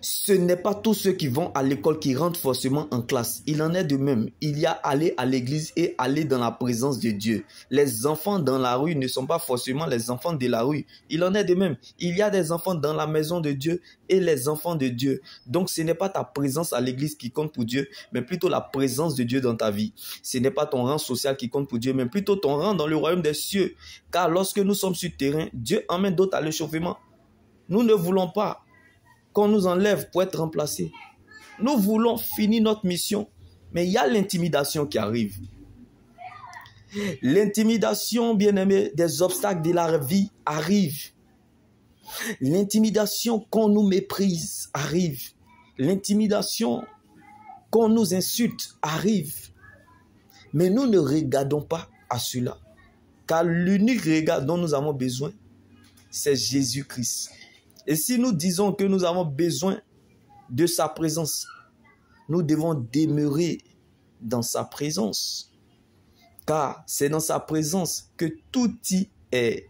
Ce n'est pas tous ceux qui vont à l'école qui rentrent forcément en classe. Il en est de même. Il y a aller à l'église et aller dans la présence de Dieu. Les enfants dans la rue ne sont pas forcément les enfants de la rue. Il en est de même. Il y a des enfants dans la maison de Dieu et les enfants de Dieu. Donc ce n'est pas ta présence à l'église qui compte pour Dieu, mais plutôt la présence de Dieu dans ta vie. Ce n'est pas ton rang social qui compte pour Dieu, mais plutôt ton rang dans le royaume des cieux. Car lorsque nous sommes sur terrain, Dieu emmène d'autres à l'échauffement. Nous ne voulons pas qu'on nous enlève pour être remplacés. Nous voulons finir notre mission, mais il y a l'intimidation qui arrive. L'intimidation, bien-aimé, des obstacles de la vie arrive. L'intimidation qu'on nous méprise arrive. L'intimidation qu'on nous insulte arrive. Mais nous ne regardons pas à cela. Car l'unique regard dont nous avons besoin, c'est Jésus-Christ. Et si nous disons que nous avons besoin de sa présence, nous devons demeurer dans sa présence. Car c'est dans sa présence que tout y est.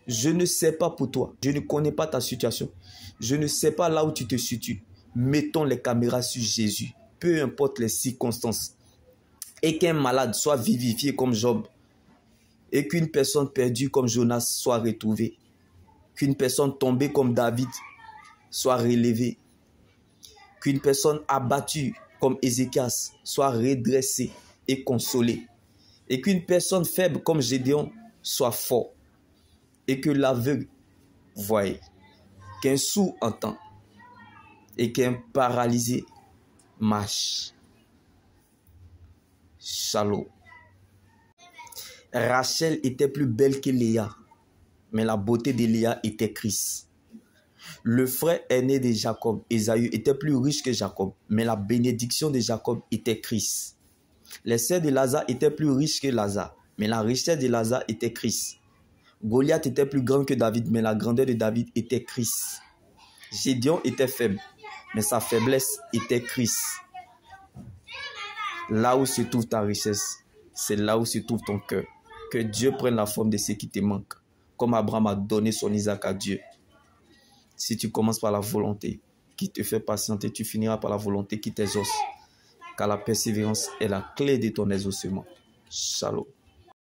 Je ne sais pas pour toi, je ne connais pas ta situation. Je ne sais pas là où tu te situes. Mettons les caméras sur Jésus, peu importe les circonstances. Et qu'un malade soit vivifié comme Job. Et qu'une personne perdue comme Jonas soit retrouvée. Qu'une personne tombée comme David soit relevée. Qu'une personne abattue comme Ézéchias soit redressée et consolée. Et qu'une personne faible comme Gédéon soit fort. Et que l'aveugle voie. Qu'un sourd entend. Et qu'un paralysé marche. Shalom. Rachel était plus belle que Léa. Mais la beauté de Léa était Christ. Le frère aîné de Jacob, Ésaü, était plus riche que Jacob. Mais la bénédiction de Jacob était Christ. Les sœurs de Lazare étaient plus riches que Lazare. Mais la richesse de Lazare était Christ. Goliath était plus grand que David. Mais la grandeur de David était Christ. Gédéon était faible. Mais sa faiblesse était Christ. Là où se trouve ta richesse, c'est là où se trouve ton cœur. Que Dieu prenne la forme de ce qui te manque. Comme Abraham a donné son Isaac à Dieu. Si tu commences par la volonté qui te fait patienter, tu finiras par la volonté qui t'exauce. Car la persévérance est la clé de ton exaucement. Shalom.